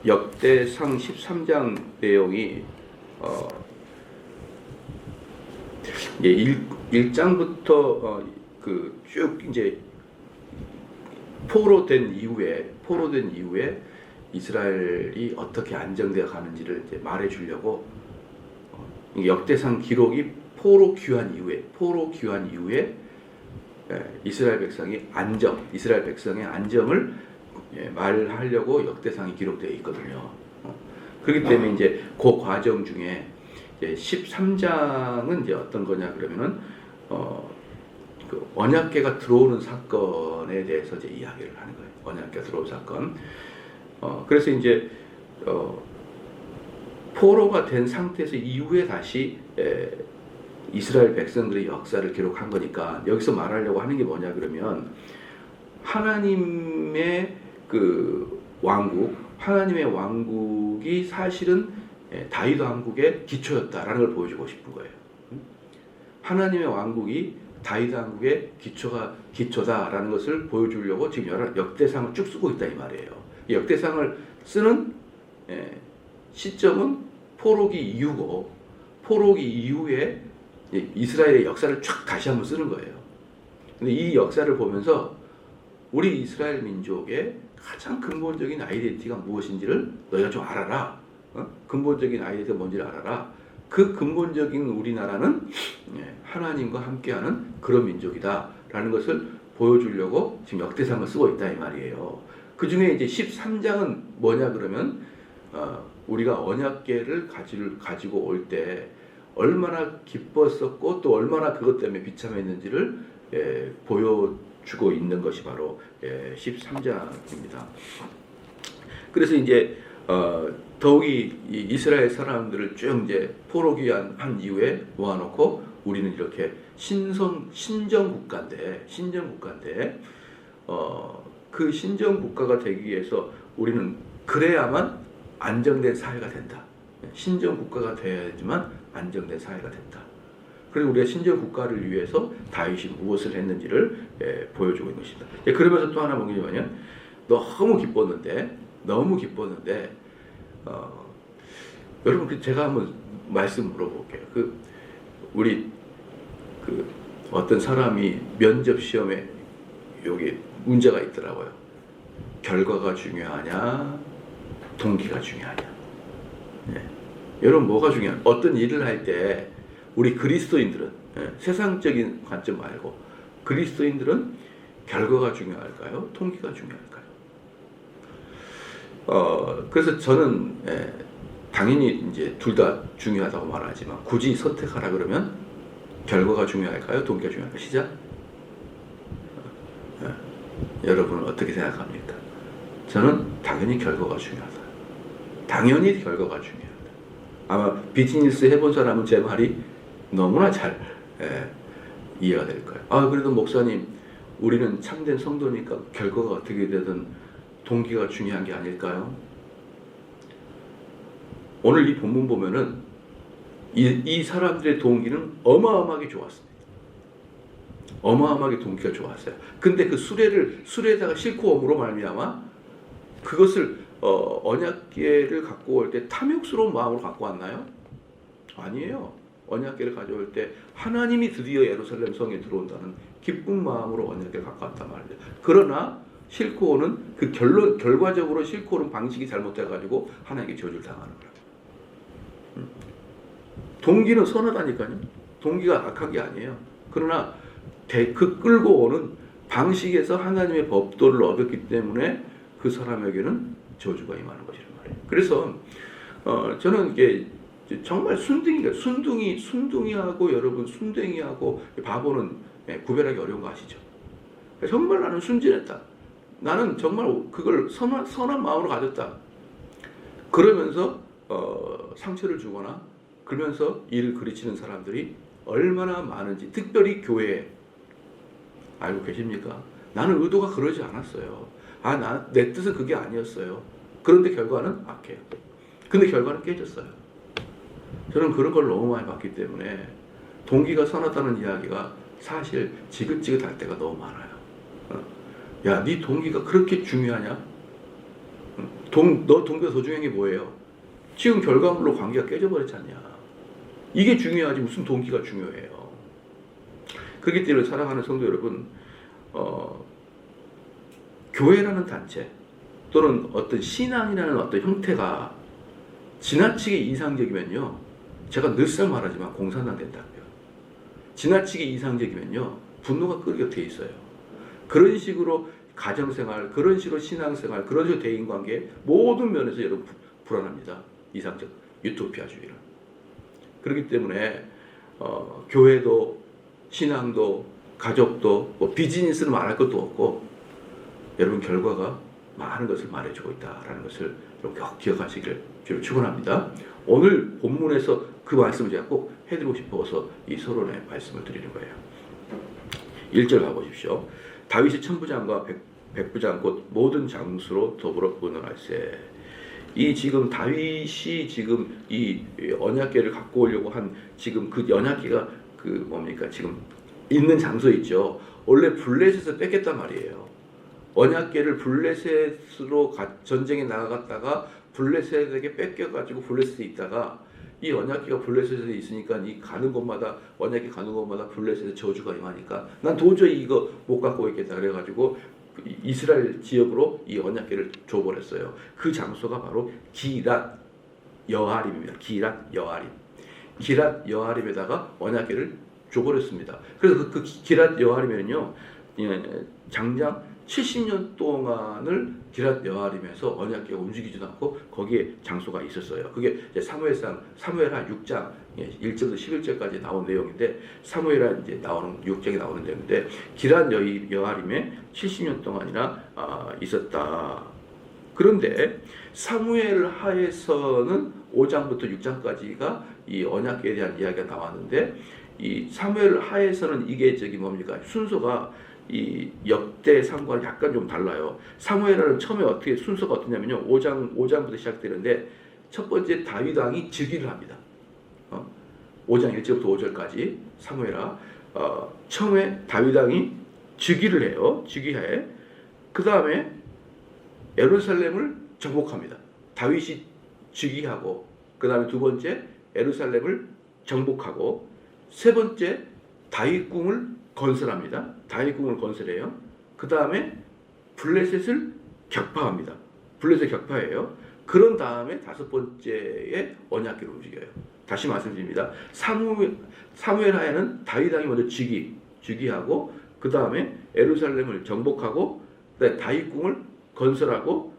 역대상 13장 내용이 이제 1장부터 쭉 이제 포로된 이후에 이스라엘이 어떻게 안정되어 가는지를 이제 말해 주려고 역대상 기록이 포로 귀환 이후에 이스라엘 백성의 안정을 말하려고 역대상이 기록되어 있거든요. 그렇기 때문에 이제 그 과정 중에 이제 13장은 이제 어떤 거냐 그러면은 그 언약궤가 들어오는 사건에 대해서 이제 이야기를 하는 거예요. 언약궤가 들어온 사건. 그래서 이제 포로가 된 상태에서 이후에 다시 이스라엘 백성들의 역사를 기록한 거니까 여기서 말하려고 하는 게 뭐냐 그러면 하나님의 그 하나님의 왕국이 사실은 다윗 왕국의 기초였다라는 걸 보여주고 싶은 거예요. 하나님의 왕국이 다윗 왕국의 기초다라는 것을 보여주려고 지금 여러 역대상을 쭉 쓰고 있다 이 말이에요. 역대상을 쓰는 시점은 포로기 이후고 포로기 이후에 이스라엘의 역사를 쫙 다시 한번 쓰는 거예요. 근데 이 역사를 보면서 우리 이스라엘 민족의 가장 근본적인 아이덴티티가 무엇인지를 너희가 좀 알아라. 근본적인 아이덴티티가 뭔지를 알아라. 그 근본적인 우리나라는 하나님과 함께하는 그런 민족이다라는 것을 보여주려고 지금 역대상을 쓰고 있다 이 말이에요. 그 중에 이제 13장은 뭐냐 그러면 우리가 언약궤를 가지고 올 때 얼마나 기뻤었고 또 얼마나 그것 때문에 비참했는지를 보여주고 있는 것이 바로 13장입니다. 그래서 이제 더욱이 이스라엘 사람들을 쭉 이제 포로 귀환한 이후에 모아놓고 우리는 이렇게 신정 국가인데 그 신정 국가가 되기 위해서 우리는 그래야만 안정된 사회가 된다. 신정 국가가 되어야지만 안정된 사회가 된다. 그리고 우리가 신정 국가를 위해서 다윗이 무엇을 했는지를 보여주고 있는 것입니다. 그러면서 또 하나 뭐냐면 너무 기뻤는데 여러분 제가 한번 말씀 물어볼게요. 우리 어떤 사람이 면접 시험에 여기 문제가 있더라고요. 결과가 중요하냐, 동기가 중요하냐. 여러분 뭐가 중요하냐? 어떤 일을 할 때 우리 그리스도인들은 세상적인 관점 말고 그리스도인들은 결과가 중요할까요? 동기가 중요할까요? 그래서 저는 당연히 이제 둘 다 중요하다고 말하지만 굳이 선택하라 그러면 결과가 중요할까요? 동기가 중요할까요? 시작. 여러분은 어떻게 생각합니까? 저는 당연히 결과가 중요하다. 당연히 결과가 중요하다. 아마 비즈니스 해본 사람은 제 말이 너무나 잘 이해가 될 거예요. 그래도 목사님, 우리는 참된 성도니까 결과가 어떻게 되든 동기가 중요한 게 아닐까요? 오늘 이 본문 보면은 이 사람들의 동기는 어마어마하게 좋았습니다. 어마어마하게 동기가 좋았어요. 근데 그 수레에다가 싣고 옴으로 말미암아 그것을 언약궤를 갖고 올 때 탐욕스러운 마음으로 갖고 왔나요? 아니에요. 언약궤를 가져올 때 하나님이 드디어 예루살렘 성에 들어온다는 기쁜 마음으로 언약궤를 갖고 왔단 말이에요. 그러나 싣고 오는 그 결과적으로 싣고 오는 방식이 잘못돼가지고 하나님께 저주를 당하는 거예요. 동기는 선하다니까요. 동기가 악한 게 아니에요. 그러나 그 끌고 오는 방식에서 하나님의 법도를 얻었기 때문에 그 사람에게는 저주가 임하는 것이란 말이에요. 그래서 저는 이게 정말 순둥이하고 여러분 순둥이하고 바보는 구별하기 어려운 거 아시죠? 정말 나는 순진했다. 나는 정말 그걸 선한 마음으로 가졌다. 그러면서 상처를 주거나 그러면서 일을 그르치는 사람들이 얼마나 많은지 특별히 교회에 알고 계십니까? 나는 의도가 그러지 않았어요. 내 뜻은 그게 아니었어요. 그런데 결과는 악해요. 근데 결과는 깨졌어요. 저는 그런 걸 너무 많이 봤기 때문에 동기가 선하다는 이야기가 사실 지긋지긋할 때가 너무 많아요. 야, 네 동기가 그렇게 중요하냐? 너 동교 도중한 게 뭐예요? 지금 결과물로 관계가 깨져버렸지 않냐. 이게 중요하지 무슨 동기가 중요해요. 그렇기 때문에 사랑하는 성도 여러분, 교회라는 단체 또는 어떤 신앙이라는 어떤 형태가 지나치게 이상적이면요, 제가 늘상 말하지만 공산당 된다고요. 지나치게 이상적이면요 분노가 끓게 돼 있어요. 그런 식으로 가정생활, 그런 식으로 신앙생활, 그런 식으로 대인관계 모든 면에서 여러분 불안합니다. 이상적 유토피아주의는. 그렇기 때문에 교회도 신앙도 가족도 뭐 비즈니스는 말할 것도 없고 여러분 결과가 많은 것을 말해주고 있다라는 것을 여러분 기억하시기를 주로 축원합니다. 오늘 본문에서 그 말씀을 제가 꼭 해드리고 싶어서 이 서론의 말씀을 드리는 거예요. 1절 가보십시오. 다윗이 천부장과 백부장 곧 모든 장수로 더불어 의논할세. 이 지금 다윗이 지금 이 언약궤를 갖고 오려고 한 지금 그 언약궤가 그 뭡니까 지금 있는 장소 있죠. 원래 블레셋에서 뺏겼단 말이에요. 언약궤를 블레셋으로 전쟁에 나가갔다가 블레셋에게 뺏겨가지고 블레셋에 있다가 이 언약궤가 블레셋에 있으니까 이 가는 곳마다 언약궤 가는 곳마다 블레셋의 저주가 임하니까 난 도저히 이거 못 갖고 있겠다 그래가지고 이스라엘 지역으로 이 언약궤를 줘버렸어요. 그 장소가 바로 기랏 여아림입니다. 기랏 여아림. 기랏 여아림에다가 언약궤를 줘버렸습니다. 그래서 그 기랏 여아림에는요 장장 70년 동안을 기랏 여아림에서 언약궤가 움직이지도 않고 거기에 장소가 있었어요. 그게 이제 사무엘하 6장 1절부터 11절까지 나온 내용인데 사무엘하 이제 나오는 6장에 나오는 내용인데 기랏 여아림에 70년 동안이나 있었다. 그런데 사무엘하에서는 5장부터 6장까지가 이 언약궤에 대한 이야기가 나왔는데 이 사무엘하에서는 이게 저기 뭡니까 순서가 이 역대상과는 약간 좀 달라요. 사무엘하는 처음에 어떻게 순서가 어떠냐면요. 5장부터 시작되는데 첫 번째 다윗 왕이 즉위를 합니다. 5장 1절부터 5절까지 사무엘하 처음에 다윗 왕이 즉위를 해요. 즉위해. 그 다음에 예루살렘을 정복합니다. 다윗이 즉위하고 그 다음에 두 번째 예루살렘을 정복하고 세 번째 다윗궁을 건설합니다. 다윗궁을 건설해요. 그 다음에 블레셋을 격파합니다. 블레셋 격파해요. 그런 다음에 다섯 번째에 언약궤를 움직여요. 다시 말씀드립니다. 사무엘하에는 다윗 왕이 먼저 즉위하고 그 다음에 예루살렘을 정복하고 그다음에 다윗궁을 건설하고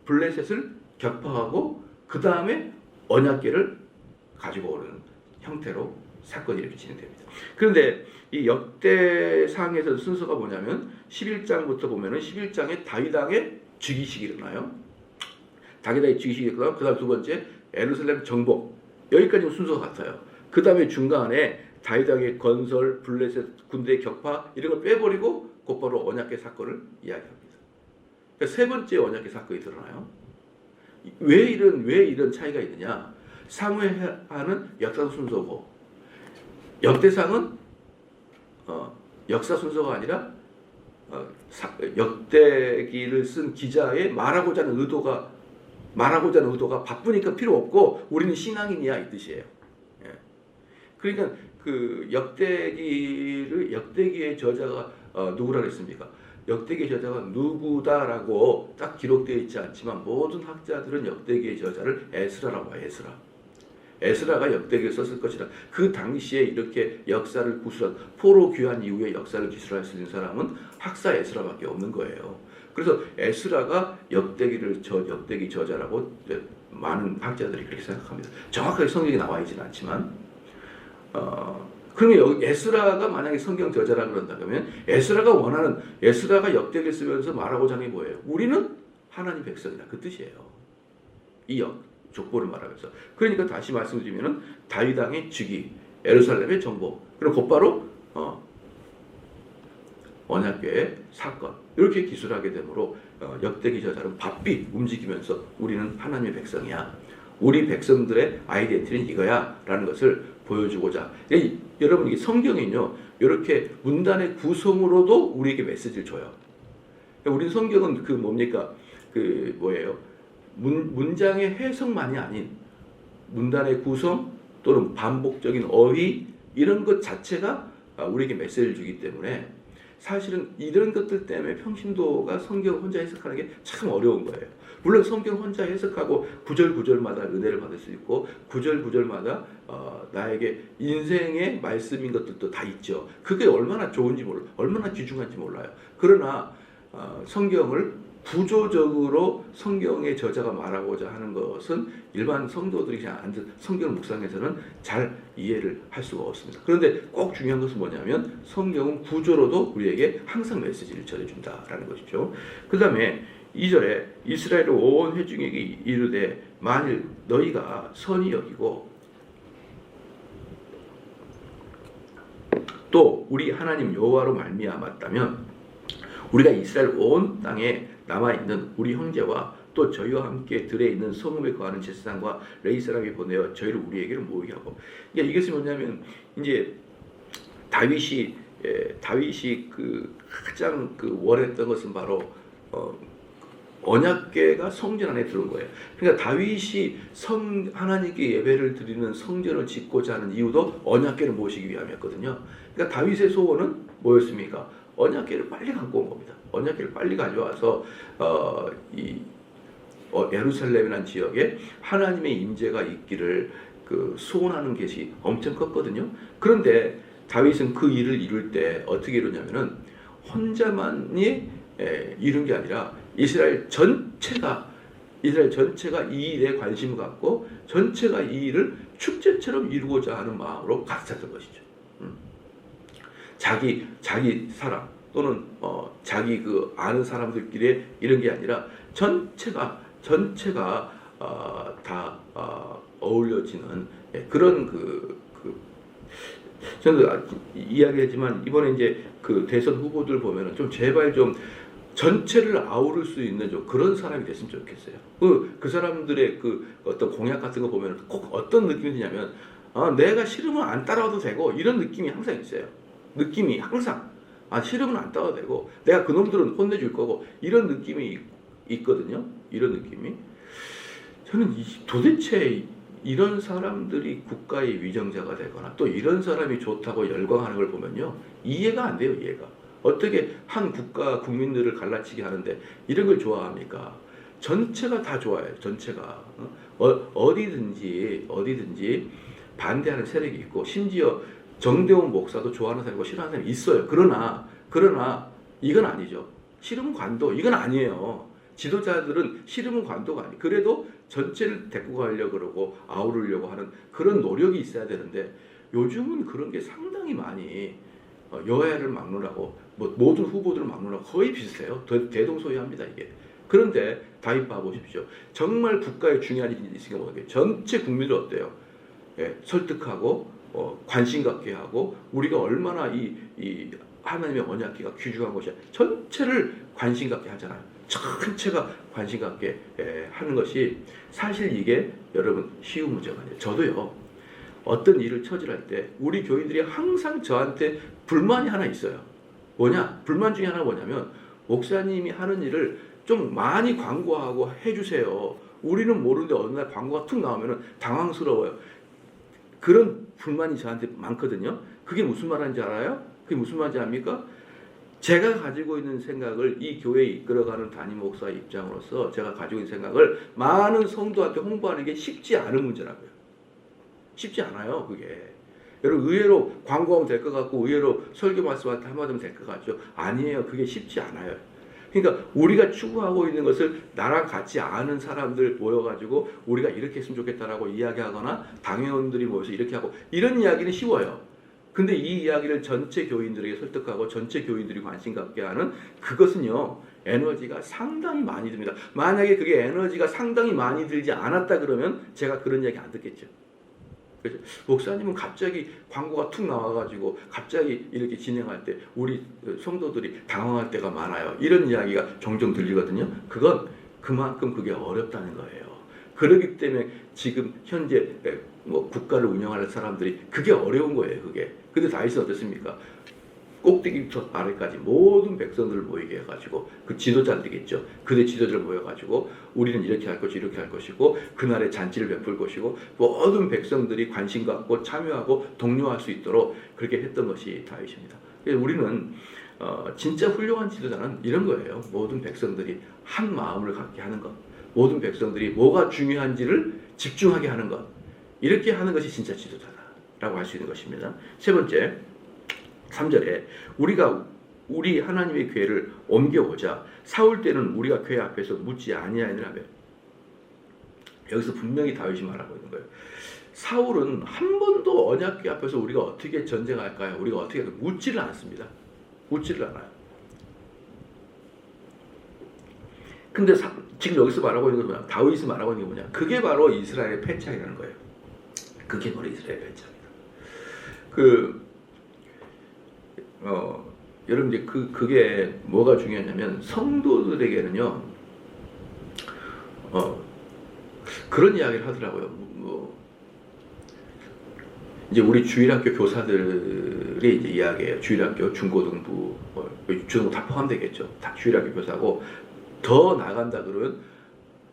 블레셋을 격파하고 그 다음에 언약궤를 가지고 오는 형태로 사건이 이렇게 진행됩니다. 그런데 이 역대상에서 순서가 뭐냐면 11장부터 보면은 11장에 다윗 왕의 즉위식이 일어나요. 다윗 왕의 즉위식이 일어나고 그다음 두 번째 예루살렘 정복 여기까지 순서가 같아요. 그 다음에 중간에 다윗 왕의 건설, 블레셋 군대 격파 이런 걸 빼버리고 곧바로 언약궤 사건을 이야기합니다. 그러니까 세 번째 언약궤 사건이 드러나요. 왜 이런 차이가 있느냐? 사무엘하는 역사 순서고 역대상은 역사 순서가 아니라 역대기를 쓴 기자의 말하고자 하는 의도가 바쁘니까 필요 없고 우리는 신앙인이야 이 뜻이에요. 예. 그러니까 그 역대기의 저자가 누구라 그랬습니까? 역대기의 저자가 누구다라고 딱 기록되어 있지 않지만 모든 학자들은 역대기의 저자를 에스라라고 해요. 에스라가 역대기를 썼을 것이다. 그 당시에 이렇게 역사를 구술한 포로 귀환 이후에 역사를 기술할 수 있는 사람은 학사 에스라밖에 없는 거예요. 그래서 에스라가 역대기 저자라고 많은 학자들이 그렇게 생각합니다. 정확하게 성경에 나와 있지는 않지만 그러면 여기 에스라가 만약에 성경 저자라 그런다면 에스라가 역대기를 쓰면서 말하고자 하는 게 뭐예요? 우리는 하나님 백성이다 그 뜻이에요. 이 족보를 말하면서. 그러니까 다시 말씀드리면은 다윗 왕의 즉위, 예루살렘의 정복, 그리고 곧바로 언약궤의 사건 이렇게 기술하게 되므로 역대기 저자는 바삐 움직이면서 우리는 하나님의 백성이야. 우리 백성들의 아이덴티티는 이거야 라는 것을 보여주고자. 여러분 이 성경은요 이렇게 문단의 구성으로도 우리에게 메시지를 줘요. 우리 성경은 그 뭡니까? 그 뭐예요? 문장의 해석만이 아닌 문단의 구성 또는 반복적인 어휘 이런 것 자체가 우리에게 메시지를 주기 때문에 사실은 이런 것들 때문에 평신도가 성경 혼자 해석하는 게 참 어려운 거예요. 물론 성경 혼자 해석하고 구절구절마다 은혜를 받을 수 있고 구절구절마다 나에게 인생의 말씀인 것들도 다 있죠. 그게 얼마나 좋은지 몰라요. 얼마나 귀중한지 몰라요. 그러나 성경을 구조적으로 성경의 저자가 말하고자 하는 것은 일반 성도들이 그냥 앉은 성경 묵상에서는 잘 이해를 할 수가 없습니다. 그런데 꼭 중요한 것은 뭐냐면 성경은 구조로도 우리에게 항상 메시지를 전해준다라는 것이죠. 그 다음에 2절에 이스라엘 온 회중에게 이르되 만일 너희가 선히 여기고 또 우리 하나님 여호와로 말미암았다면 우리가 이스라엘 온 땅에 남아있는 우리 형제와 또 저희와 함께 들에 있는 성읍에 거하는 제사장과 레위 사람이 보내어 저희를 우리에게로 모이게 하고, 그러니까 이것이 뭐냐면 이제 다윗이 그 가장 원했던 것은 바로 언약궤가 성전 안에 들어온 거예요. 그러니까 다윗이 하나님께 예배를 드리는 성전을 짓고자 하는 이유도 언약궤를 모시기 위함이었거든요. 그러니까 다윗의 소원은 뭐였습니까? 언약궤를 빨리 갖고 온 겁니다. 언약궤를 빨리 가져와서 예루살렘이라는 지역에 하나님의 임재가 있기를 소원하는 것이 엄청 컸거든요. 그런데 다윗은 그 일을 이룰 때 어떻게 이루냐면은 혼자만이 이룬 게 아니라 이스라엘 전체가 이 일에 관심을 갖고 전체가 이 일을 축제처럼 이루고자 하는 마음으로 갔었던 것이죠. 자기 사람 또는 자기 아는 사람들끼리 이런 게 아니라 전체가 다 어울려지는 그런 저는 이야기했지만 이번에 이제 대선 후보들 보면은 좀 제발 좀 전체를 아우를 수 있는 좀 그런 사람이 됐으면 좋겠어요. 그 사람들의 어떤 공약 같은 거 보면 꼭 어떤 느낌이 드냐면 내가 싫으면 안 따라와도 되고 이런 느낌이 항상 있어요. 느낌이 항상 싫으면 안 따라와도 되고 내가 그놈들은 혼내줄 거고 이런 느낌이 있거든요. 이런 느낌이 저는 도대체 이런 사람들이 국가의 위정자가 되거나 또 이런 사람이 좋다고 열광하는 걸 보면요 이해가 안 돼요. 이해가 어떻게 한 국가 국민들을 갈라치게 하는데 이런 걸 좋아합니까? 전체가 다 좋아해요. 전체가 어디든지 반대하는 세력이 있고 심지어 정대원 목사도 좋아하는 사람이고 싫어하는 사람이 있어요. 그러나 이건 아니죠. 싫으면 관도 이건 아니에요. 지도자들은 싫으면 관도가 아니에요. 그래도 전체를 데리고 가려고 그러고 아우르려고 하는 그런 노력이 있어야 되는데 요즘은 그런 게 상당히 많이 여야를 막론하고 모든 후보들을 막론하고 거의 비슷해요. 대동소이합니다 이게. 그런데 다윗 봐보십시오. 정말 국가에 중요한 일이 있으니까 뭐예요? 전체 국민을 어때요? 설득하고 관심 갖게 하고 우리가 얼마나 이 하나님의 언약궤가 귀중한 것이야. 전체를 관심 갖게 하잖아요. 전체가 관심 갖게 하는 것이 사실 이게 여러분 쉬운 문제가 아니에요. 저도요. 어떤 일을 처질할 때 우리 교인들이 항상 저한테 불만이 하나 있어요. 불만 중에 하나가 뭐냐면 목사님이 하는 일을 좀 많이 광고하고 해주세요. 우리는 모르는데 어느 날 광고가 툭 나오면 당황스러워요. 그런 불만이 저한테 많거든요. 그게 무슨 말인지 알아요? 그게 무슨 말인지 압니까? 제가 가지고 있는 생각을 이 교회에 이끌어가는 담임 목사의 입장으로서 제가 가지고 있는 생각을 많은 성도한테 홍보하는 게 쉽지 않은 문제라고요. 쉽지 않아요, 그게. 여러분, 의외로 광고하면 될 것 같고, 의외로 설교 말씀한테 한마디 하면 될 것 같죠? 아니에요. 그게 쉽지 않아요. 그러니까 우리가 추구하고 있는 것을 나랑 같이 아는 사람들 모여가지고 우리가 이렇게 했으면 좋겠다라고 이야기하거나 당회원들이 모여서 이렇게 하고 이런 이야기는 쉬워요. 근데 이 이야기를 전체 교인들에게 설득하고 전체 교인들이 관심 갖게 하는 그것은요 에너지가 상당히 많이 듭니다. 만약에 그게 에너지가 상당히 많이 들지 않았다 그러면 제가 그런 이야기 안 듣겠죠. 그렇죠? 목사님은 갑자기 광고가 툭 나와가지고 갑자기 이렇게 진행할 때 우리 성도들이 당황할 때가 많아요. 이런 이야기가 종종 들리거든요. 그건 그만큼 그게 어렵다는 거예요. 그렇기 때문에 지금 현재 국가를 운영하는 사람들이 그게 어려운 거예요. 그게. 근데 다윗은 어떻습니까? 꼭대기부터 아래까지 모든 백성들을 모이게 해가지고 그 지도자들이겠죠. 그대 지도자를 모여가지고 우리는 이렇게 할 것이고 이렇게 할 것이고 그날의 잔치를 베풀 것이고 모든 백성들이 관심 갖고 참여하고 독려할 수 있도록 그렇게 했던 것이 다윗입니다. 그래서 우리는 진짜 훌륭한 지도자는 이런 거예요. 모든 백성들이 한 마음을 갖게 하는 것, 모든 백성들이 뭐가 중요한지를 집중하게 하는 것, 이렇게 하는 것이 진짜 지도자다라고 할 수 있는 것입니다. 세 번째, 3절에 우리 하나님의 궤를 옮겨오자 사울 때는 우리가 궤 앞에서 묻지 아니하느라며. 여기서 분명히 다윗이 말하고 있는 거예요. 사울은 한 번도 언약궤 앞에서 우리가 어떻게 전쟁할까요? 우리가 어떻게 묻지를 않습니다. 묻지를 않아요. 근데 지금 여기서 말하고 있는 건 뭐냐? 다윗이 말하고 있는 게 뭐냐? 그게 바로 이스라엘의 패착이라는 거예요. 그게 바로 이스라엘의 패착입니다. 여러분 이제 그게 뭐가 중요하냐면 성도들에게는요, 그런 이야기를 하더라고요. 이제 우리 주일학교 교사들이 이제 이야기해요. 주일학교, 중고등부, 중고등부 다 포함되겠죠. 다 주일학교 교사고, 더 나간다 그러면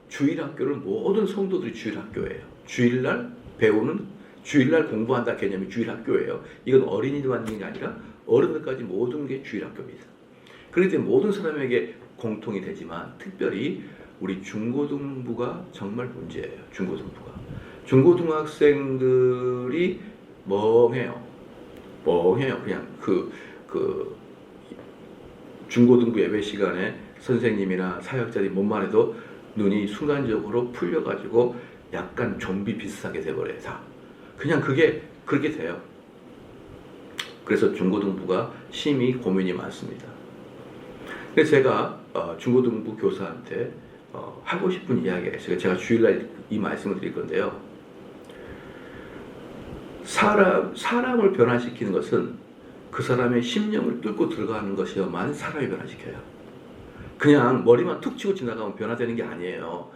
주일학교는 모든 성도들이 주일학교예요. 주일날 배우는, 주일날 공부한다 개념이 주일학교예요. 이건 어린이들만 있는 게 아니라 어른들까지 모든 게 주일학교입니다. 그렇기 때문에 모든 사람에게 공통이 되지만 특별히 우리 중고등부가 정말 문제예요. 중고등학생들이 멍해요. 그냥 중고등부 예배 시간에 선생님이나 사역자들이 뭔만 해도 눈이 순간적으로 풀려가지고 약간 좀비 비슷하게 돼버려요. 다. 그냥 그게 그렇게 돼요. 그래서 중고등부가 심히 고민이 많습니다. 그래서 제가 중고등부 교사한테 하고 싶은 이야기가 있어요. 제가 주일날 이 말씀을 드릴 건데요. 사람을 변화시키는 것은 그 사람의 심령을 뚫고 들어가는 것이어만 사람이 변화시켜요. 그냥 머리만 툭 치고 지나가면 변화되는 게 아니에요.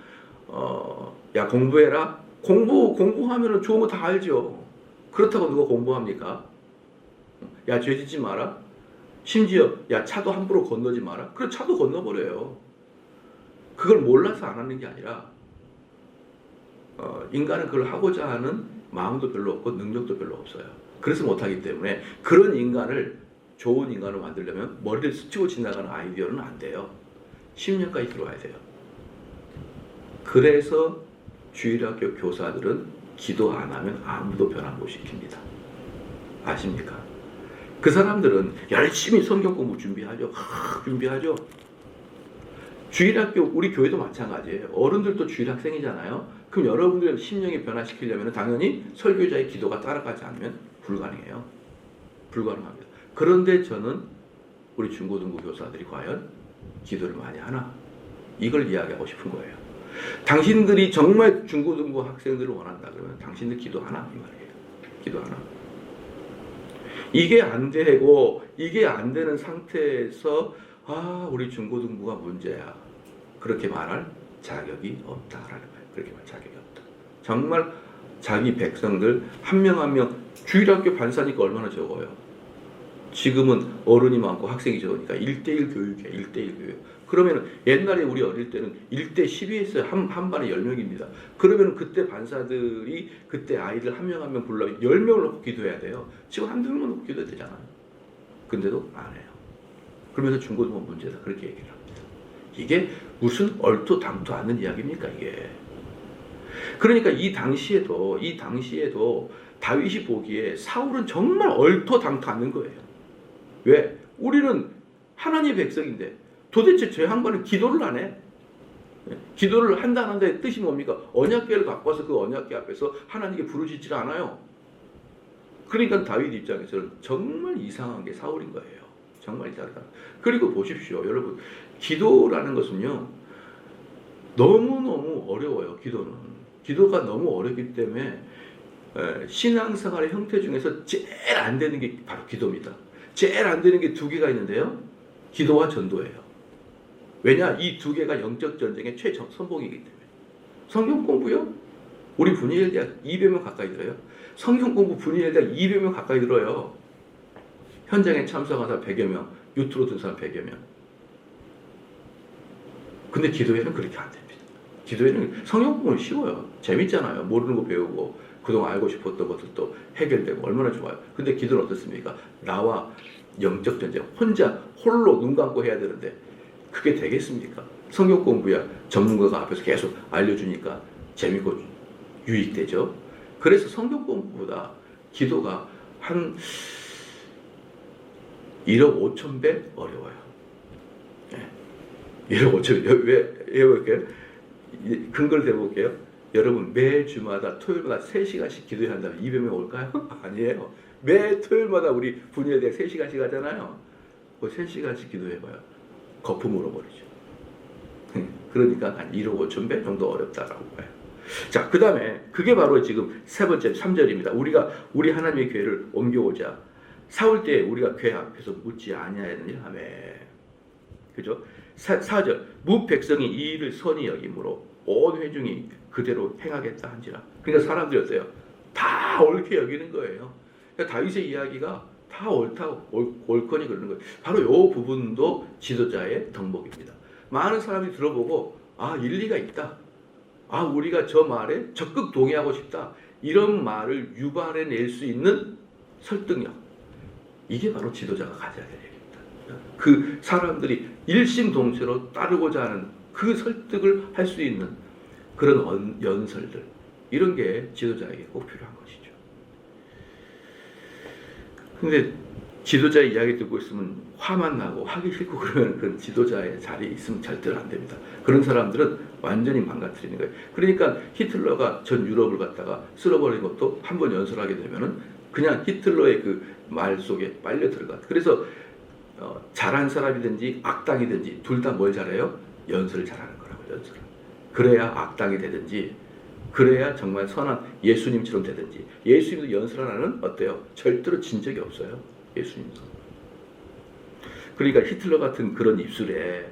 야 공부해라. 공부하면은 좋은 거 다 알죠. 그렇다고 누가 공부합니까? 야 죄 짓지 마라. 심지어 야 차도 함부로 건너지 마라. 그래 차도 건너버려요. 그걸 몰라서 안 하는 게 아니라 인간은 그걸 하고자 하는 마음도 별로 없고 능력도 별로 없어요. 그래서 못하기 때문에 그런 인간을 좋은 인간을 만들려면 머리를 스치고 지나가는 아이디어는 안 돼요. 10년까지 들어와야 돼요. 그래서 주일학교 교사들은 기도 안 하면 아무도 변화 못 시킵니다. 아십니까? 그 사람들은 열심히 성경 공부 준비하죠. 준비하죠. 주일학교 우리 교회도 마찬가지예요. 어른들도 주일학생이잖아요. 그럼 여러분들 심령이 변화시키려면 당연히 설교자의 기도가 따라가지 않으면 불가능해요. 불가능합니다. 그런데 저는 우리 중고등부 교사들이 과연 기도를 많이 하나? 이걸 이야기하고 싶은 거예요. 당신들이 정말 중고등부 학생들을 원한다 그러면 당신들 기도하나? 이 말이에요. 기도하나? 이게 안 되고 이게 안 되는 상태에서 우리 중고등부가 문제야. 그렇게 말할 자격이 없다라는 거예요. 그렇게 말할 자격이 없다. 정말 자기 백성들 한 명 한 명 주일학교 반사니까 얼마나 적어요. 지금은 어른이 많고 학생이 적으니까 1대1 교육이에요. 1대1 교육. 그러면 옛날에 우리 어릴 때는 1대10이 했어요. 한 반에 10명입니다. 그러면 그때 반사들이 그때 아이들 한 명 한 명 불러 10명을 놓고 기도해야 돼요. 지금 한두 명만 놓고 기도해도 되잖아요. 근데도 안 해요. 그러면서 중고등부 문제다. 그렇게 얘기를 합니다. 이게 무슨 얼토당토 않는 이야기입니까 이게. 그러니까 이 당시에도 다윗이 보기에 사울은 정말 얼토당토 않는 거예요. 왜? 우리는 하나님의 백성인데 도대체 저 양반은 기도를 안 해? 기도를 한다는데 뜻이 뭡니까? 언약궤를 갖고 와서 그 언약궤 앞에서 하나님께 부르짖질 않아요. 그러니까 다윗 입장에서는 정말 이상한 게 사울인 거예요. 정말 이상하다. 그리고 보십시오. 여러분, 기도라는 것은요. 너무너무 어려워요. 기도가 너무 어렵기 때문에 신앙생활의 형태 중에서 제일 안 되는 게 바로 기도입니다. 제일 안 되는 게 두 개가 있는데요. 기도와 전도예요. 왜냐? 이 두 개가 영적 전쟁의 최선봉이기 때문에. 성경 공부요? 우리 분이엘대학 200명 가까이 들어요. 성경 공부 분이엘대학 200명 가까이 들어요. 현장에 참석한 사람 100여 명, 유튜브로 든 사람 100여 명. 근데 기도회는 그렇게 안 됩니다. 기도회는 성경 공부는 쉬워요. 재밌잖아요. 모르는 거 배우고 그동안 알고 싶었던 것들도 해결되고 얼마나 좋아요. 근데 기도는 어떻습니까? 나와 영적 전쟁, 혼자 홀로 눈 감고 해야 되는데 그게 되겠습니까? 성경 공부야 전문가가 앞에서 계속 알려주니까 재밌고 유익되죠. 그래서 성경 공부보다 기도가 한 1억 5천 배 어려워요. 네. 1억 5천 배. 왜 해볼게요? 근거를 대볼게요. 여러분 매주마다 토요일마다 3시간씩 기도해야 한다면 200명 올까요? 아니에요. 매 토요일마다 우리 분야에 3시간씩 하잖아요. 그 3시간씩 기도해봐요. 거품 울어버리죠. 그러니까 한 1억 5천 배 정도 어렵다라고 봐요. 자, 그 다음에 그게 바로 지금 세 번째 3절입니다. 우리 하나님의 교회를 옮겨오자. 사올 때 우리가 교회 앞에서 묻지 아니하였느냐 하며. 그죠? 4절 무 백성이 이 일을 선히 여김으로 온 회중이 그대로 행하겠다 한지라. 그러니까 사람들이 어때요? 다 옳게 여기는 거예요. 그러니까 다윗의 이야기가 다 옳거니 그러는 거예요. 바로 이 부분도 지도자의 덕목입니다. 많은 사람이 들어보고 아 일리가 있다. 아 우리가 저 말에 적극 동의하고 싶다. 이런 말을 유발해낼 수 있는 설득력. 이게 바로 지도자가 가져야 될 얘기입니다. 그 사람들이 일심동체로 따르고자 하는 그 설득을 할 수 있는 그런 연설들. 이런 게 지도자에게 꼭 필요한 것이죠. 근데 지도자의 이야기 듣고 있으면 화만 나고 하기 싫고 그러면 그 지도자의 자리에 있으면 절대로 안 됩니다. 그런 사람들은 완전히 망가뜨리는 거예요. 그러니까 히틀러가 전 유럽을 갖다가 쓸어버린 것도 한번 연설하게 되면은 그냥 히틀러의 그 말 속에 빨려 들어가. 그래서 잘한 사람이든지 악당이든지 둘 다 뭘 잘해요? 연설을 잘하는 거라고. 연설. 그래야 악당이 되든지 그래야 정말 선한 예수님처럼 되든지. 예수님도 연설하는 어때요? 절대로 진 적이 없어요. 예수님도. 그러니까 히틀러 같은 그런 입술에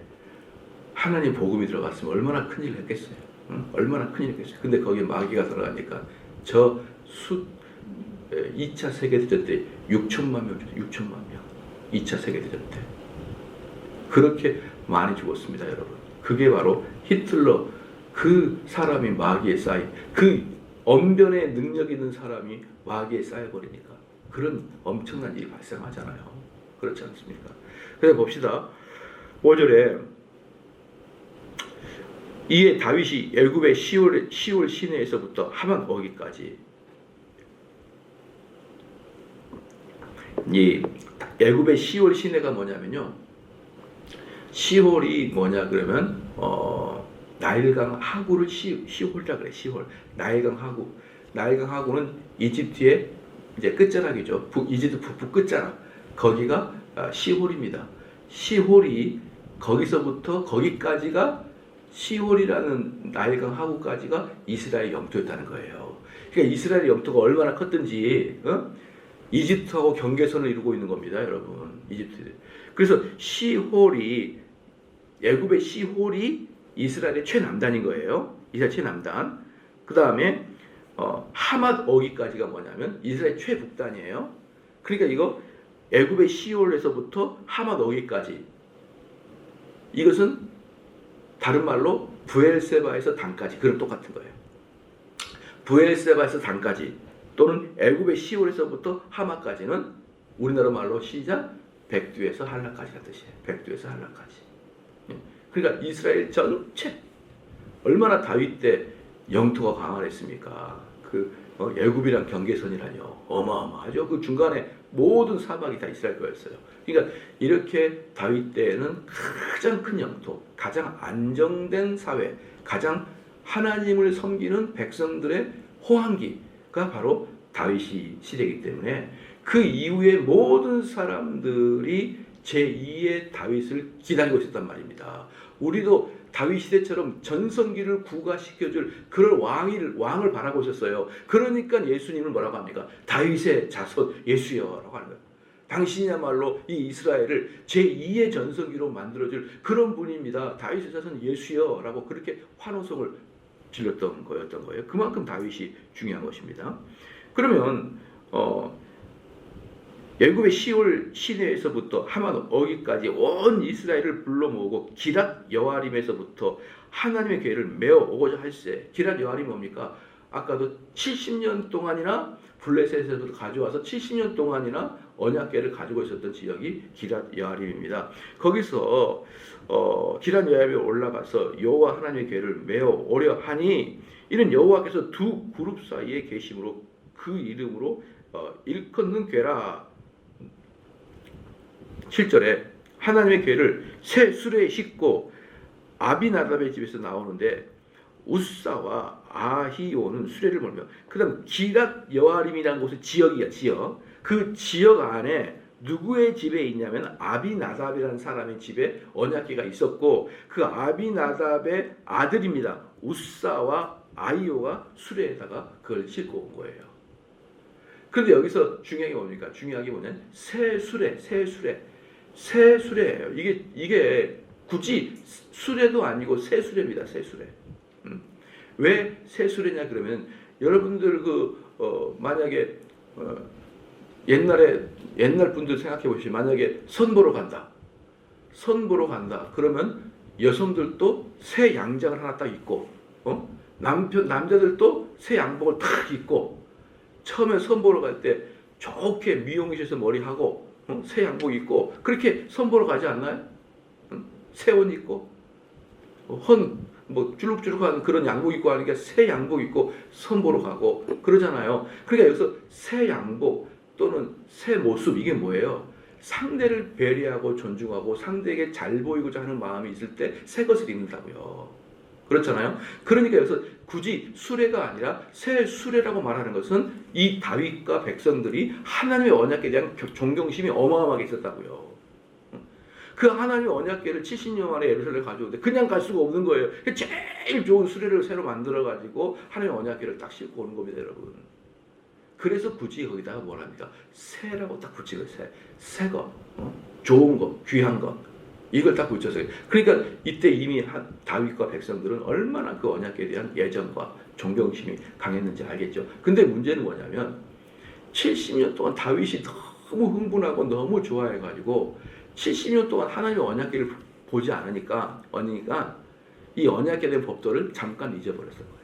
하나님 복음이 들어갔으면 얼마나 큰일 했겠어요. 응? 얼마나 큰일 했겠어요. 근데 거기에 마귀가 들어가니까 2차 세계대전 때 6천만 명, 6천만 명. 2차 세계대전 때. 그렇게 많이 죽었습니다, 여러분. 그게 바로 히틀러 그 사람이 마귀에 쌓인 그 언변의 능력 있는 사람이 마귀에 쌓여버리니까 그런 엄청난 일이 발생하잖아요. 그렇지 않습니까? 그래서 봅시다. 5절에 이에 다윗이 애굽의 시올 시내에서부터 하만 어기까지 이 애굽의 시올 시내가 뭐냐면요. 시홀이 뭐냐 그러면 나일강 하구를 시홀이라 그래. 시홀. 나일강 하구. 나일강 하구는 이집트의 이제 끝자락이죠. 이집트 북부 끝자락. 거기가 시홀입니다. 시홀이 거기서부터 거기까지가 시홀이라는 나일강 하구까지가 이스라엘 영토였다는 거예요. 그러니까 이스라엘 영토가 얼마나 컸든지 이집트하고 경계선을 이루고 있는 겁니다, 여러분. 이집트. 그래서 시홀이 애굽의 시홀이 이스라엘의 최남단인 거예요. 이스라엘 최남단. 그 다음에 하맛 어기까지가 뭐냐면 이스라엘 최북단이에요. 그러니까 이거 애굽의 시홀에서부터 하맛 어기까지. 이것은 다른 말로 브엘세바에서 단까지. 그럼 똑같은 거예요. 브엘세바에서 단까지 또는 애굽의 시홀에서부터 하맛까지는 우리나라 말로 시작 백두에서 한라까지가 뜻이에요. 백두에서 한라까지. 그러니까 이스라엘 전체 얼마나 다윗 때 영토가 강화했습니까? 그 애굽이랑 경계선이라뇨. 어마어마하죠. 그 중간에 모든 사막이 다 이스라엘 거였어요. 그러니까 이렇게 다윗 때에는 가장 큰 영토, 가장 안정된 사회, 가장 하나님을 섬기는 백성들의 호황기가 바로 다윗이 시대이기 때문에 그 이후에 모든 사람들이 제2의 다윗을 기다리고 있었단 말입니다. 우리도 다윗 시대처럼 전성기를 구가시켜줄 그런 왕을 바라고 있었어요. 그러니까 예수님을 뭐라고 합니까? 다윗의 자손 예수여라고 하는 거예요. 당신이야말로 이 이스라엘을 제2의 전성기로 만들어줄 그런 분입니다. 다윗의 자손 예수여라고 그렇게 환호성을 질렀던 거였던 거예요. 그만큼 다윗이 중요한 것입니다. 그러면 애굽의 시올 시내에서부터 하만 어기까지 온 이스라엘을 불러 모으고 기랏 여아림에서부터 하나님의 계획을 메어 오고자 할세. 기랏 여아림이 뭡니까? 아까도 70년 동안이나 블레셋에서도 가져와서 70년 동안이나 언약궤를 가지고 있었던 지역이 기랏 여아림입니다. 거기서 기랏 여아림에 올라가서 여호와 하나님의 궤를 메어 오려 하니 이는 여호와께서 두 그룹 사이에 계심으로 그 이름으로 일컫는 궤라. 7절에 하나님의 궤를 새 수레에 싣고 아비나답의 집에서 나오는데 우사와 아히오는 수레를 몰며, 그 다음 기랏 여아림이라는 곳은 지역이야. 지역. 그 지역 안에 누구의 집에 있냐면 아비나답이라는 사람의 집에 언약궤가 있었고 그 아비나답의 아들입니다. 우사와 아히오가 수레에다가 그걸 싣고 온 거예요. 그런데 여기서 중요한 게 뭡니까? 중요한 게 뭐냐면 새 수레예요. 이게 굳이 수레도 아니고 새 수레입니다. 새 수레. 왜 새 수레냐 그러면 여러분들 만약에 옛날 분들 생각해 보시면 만약에 선보러 간다. 그러면 여성들도 새 양장을 하나 딱 입고 남자들도 새 양복을 딱 입고 처음에 선보러 갈 때 좋게 미용실에서 머리하고 새 양복 입고 그렇게 선보러 가지 않나요? 새 옷 입고 줄룩줄룩한 그런 양복 입고 하는 게 새 양복 입고 선보러 가고 그러잖아요. 그러니까 여기서 새 양복 또는 새 모습 이게 뭐예요? 상대를 배려하고 존중하고 상대에게 잘 보이고자 하는 마음이 있을 때 새 것을 입는다고요. 그렇잖아요. 그러니까 여기서 굳이 수레가 아니라 새 수레라고 말하는 것은 이 다윗과 백성들이 하나님의 언약궤에 대한 존경심이 어마어마하게 있었다고요. 그 하나님의 언약궤를 70년 만에 예루살렘에 가져오는데 그냥 갈 수가 없는 거예요. 제일 좋은 수레를 새로 만들어가지고 하나님의 언약궤를 딱 싣고 오는 겁니다, 여러분. 그래서 굳이 거기다가 뭘 합니까? 새라고 딱 붙이고 새 거, 좋은 거, 귀한 거. 이걸 딱 붙였어요. 그러니까 이때 이미 다윗과 백성들은 얼마나 그 언약궤에 대한 애정과 존경심이 강했는지 알겠죠. 근데 문제는 뭐냐면 70년 동안 다윗이 너무 흥분하고 너무 좋아해가지고 70년 동안 하나님의 언약궤를 보지 않으니까 이 언약궤에 대한 법도를 잠깐 잊어버렸을 거예요.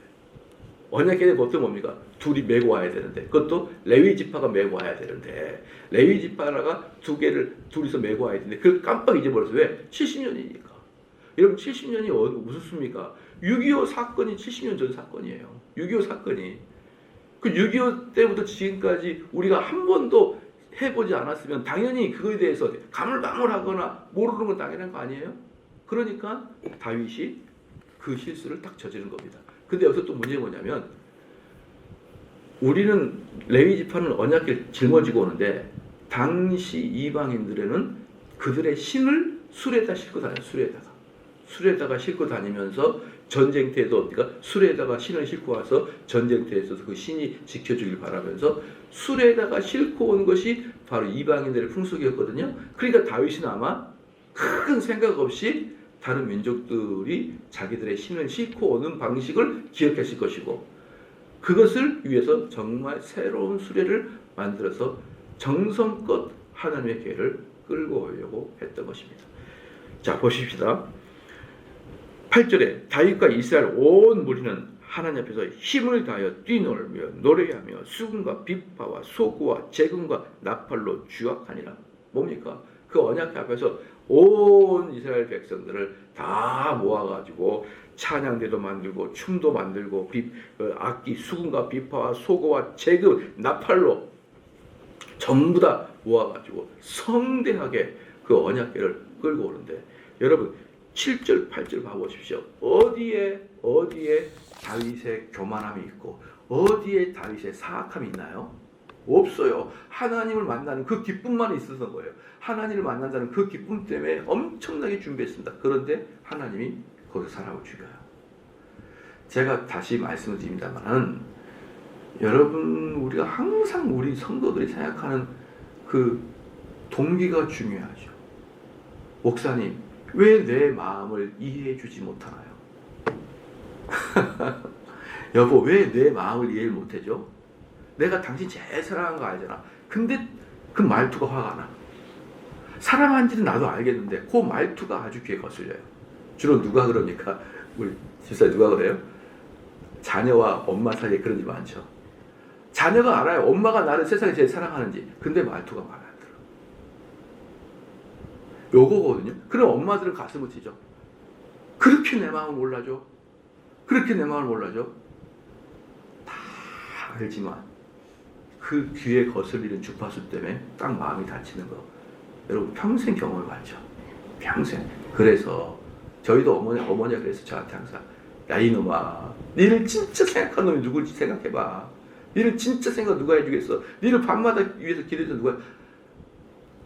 언약궤에 대한 법도 뭡니까? 둘이 메고 와야 되는데 그것도 레위 지파가 메고 와야 되는데 레위 지파가 두 개를 둘이서 메고 와야 되는데 그걸 깜빡 잊어버렸어요. 왜? 70년이니까. 여러분 70년이 무슨 6.25 사건이 70년 전 사건이에요. 6.25 사건이. 그 6.25 때부터 지금까지 우리가 한 번도 해보지 않았으면 당연히 그거에 대해서 가물가물하거나 모르는 건 당연한 거 아니에요? 그러니까 다윗이 그 실수를 딱 저지른 겁니다. 근데 여기서 또 문제가 뭐냐면 우리는 레위 지파는 언약궤를 짊어지고 오는데 당시 이방인들에는 그들의 신을 수레에다 싣고 다녀요. 수레에다가 싣고 다니면서 전쟁터에도 그러니까 수레에다가 신을 싣고 와서 전쟁터에서 그 신이 지켜주길 바라면서 수레에다가 싣고 온 것이 바로 이방인들의 풍속이었거든요. 그러니까 다윗은 아마 큰 생각 없이 다른 민족들이 자기들의 신을 싣고 오는 방식을 기억했을 것이고 그것을 위해서 정말 새로운 수레를 만들어서 정성껏 하나님의 궤를 끌고 오려고 했던 것입니다. 자, 보십시다. 8절에 다윗과 이스라엘 온 무리는 하나님 앞에서 힘을 다하여 뛰놀며 노래하며 수금과 비파와 소구와 재금과 나팔로 주악하니라. 뭡니까? 그 언약궤 앞에서 온 이스라엘 백성들을 다 모아가지고 찬양대도 만들고 춤도 만들고 악기 수금과 비파와 소고와 재금 나팔로 전부 다 모아가지고 성대하게 그 언약궤를 끌고 오는데 여러분 7절 8절 봐보십시오. 어디에 다윗의 교만함이 있고 어디에 다윗의 사악함이 있나요? 없어요. 하나님을 만나는 그 기쁨만 있었던 거예요. 하나님을 만난다는 그 기쁨 때문에 엄청나게 준비했습니다. 그런데 하나님이 거기서 사람을 죽여요. 제가 다시 말씀을 드립니다만 여러분 우리가 항상 우리 성도들이 생각하는 그 동기가 중요하죠. 목사님 왜 내 마음을 이해해 주지 못하나요? 여보 왜 내 마음을 이해를 못해줘? 내가 당신 제일 사랑하는 거 알잖아. 근데 그 말투가 화가 나. 사랑한지는 나도 알겠는데 그 말투가 아주 귀에 거슬려요. 주로 누가 그러니까 우리 집사에 누가 그래요? 자녀와 엄마 사이에 그런 일 많죠. 자녀가 알아요. 엄마가 나를 세상에 제일 사랑하는지. 근데 말투가 마음에 안 들어. 요거거든요. 그럼 엄마들은 가슴을 치죠. 그렇게 내 마음을 몰라줘. 그렇게 내 마음을 몰라줘. 다 알지만 그 귀에 거슬리는 주파수 때문에 딱 마음이 다치는 거. 여러분 평생 경험을 받죠. 평생. 그래서 저희도 어머니가 그래서 저한테 항상 야 이놈아 니를 진짜 생각한 놈이 누굴지 생각해봐. 니를 진짜 생각 누가 해주겠어. 니를 밤마다 위해서 기도해서 누가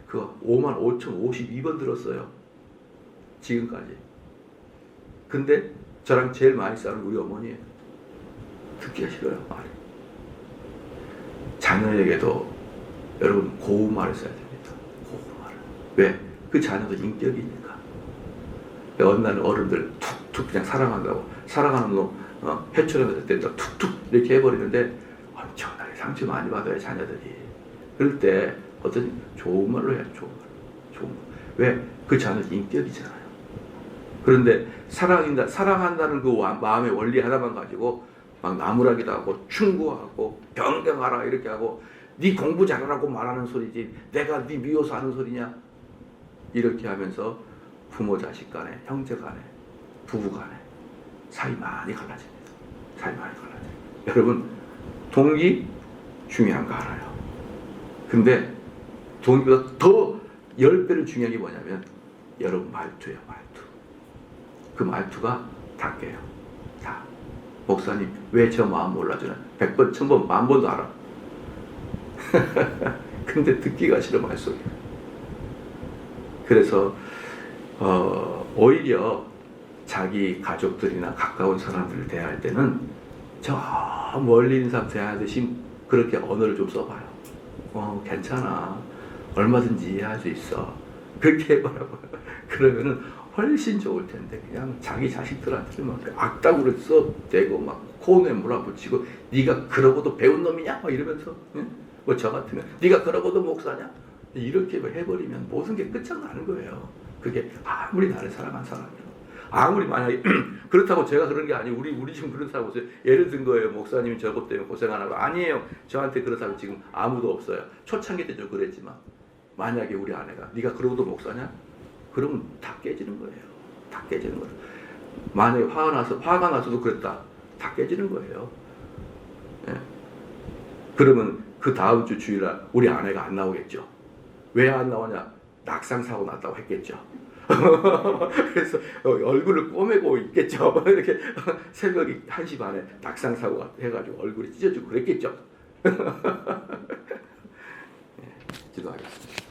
그거 55,052번 들었어요. 지금까지. 근데 저랑 제일 많이 싸우는 우리 어머니예요. 듣기가 싫어요. 말이. 자녀에게도 여러분 고운말을 써야 됩니다. 고운말을. 왜? 그 자녀도 인격이니까. 어느 날 어른들 툭툭 그냥 사랑한다고 사랑하는 놈 해초를 댄다 툭툭 이렇게 해버리는데 엄청나게 상처 많이 받아요 자녀들이. 그럴 때 어떤 좋은 말로 해야 좋은 말. 좋은 말. 왜? 그 자녀 인격이잖아요. 그런데 사랑한다는 그 마음의 원리 하나만 가지고 막 나무라기도 하고 충고하고 변경하라 이렇게 하고 네 공부 잘하라고 말하는 소리지 내가 네 미워서 하는 소리냐 이렇게 하면서 부모 자식 간에 형제 간에 부부 간에 사이 많이 갈라집니다. 사이 많이 갈라져요. 여러분 동기 중요한 거 알아요. 근데 동기보다 더 10배를 중요한 게 뭐냐면 여러분 말투예요. 말투. 그 말투가 다 깨요. 다. 목사님 왜 저 마음 몰라주나 100번, 1000번, 10,000번도 알아. 근데 듣기가 싫어 말소리. 그래서 오히려 자기 가족들이나 가까운 사람들을 대할 때는 저 멀리 있는 사람 대하듯이 그렇게 언어를 좀 써봐요. 괜찮아. 얼마든지 이해할 수 있어. 그렇게 해보라고요. 그러면은 훨씬 좋을 텐데 그냥 자기 자식들한테 막 악담으로 써대고 막 코너에 몰아붙이고 네가 그러고도 배운 놈이냐? 막 이러면서 뭐 저 같으면 네가 그러고도 목사냐? 이렇게 해버리면 모든 게 끝장나는 거예요. 그게 아무리 나를 사랑한 사람이라도 아무리 만약에 그렇다고 제가 그런 게 아니고 우리 지금 그런 사람 없어요. 예를 든 거예요. 목사님이 저것 때문에 고생 안 하고 아니에요. 저한테 그런 사람 지금 아무도 없어요. 초창기 때 좀 그랬지만 만약에 우리 아내가 네가 그러고도 목사냐? 그러면 다 깨지는 거예요. 다 깨지는 거예요. 만약에 화가 나서도 그랬다. 다 깨지는 거예요. 예. 그러면 그 다음 주 주일날 우리 아내가 안 나오겠죠. 왜 안 나오냐? 낙상 사고 났다고 했겠죠. 그래서 얼굴을 꼬매고 있겠죠. 이렇게 새벽 1시 반에 낙상 사고가 해가지고 얼굴이 찢어지고 그랬겠죠. 예, 기도하겠습니다.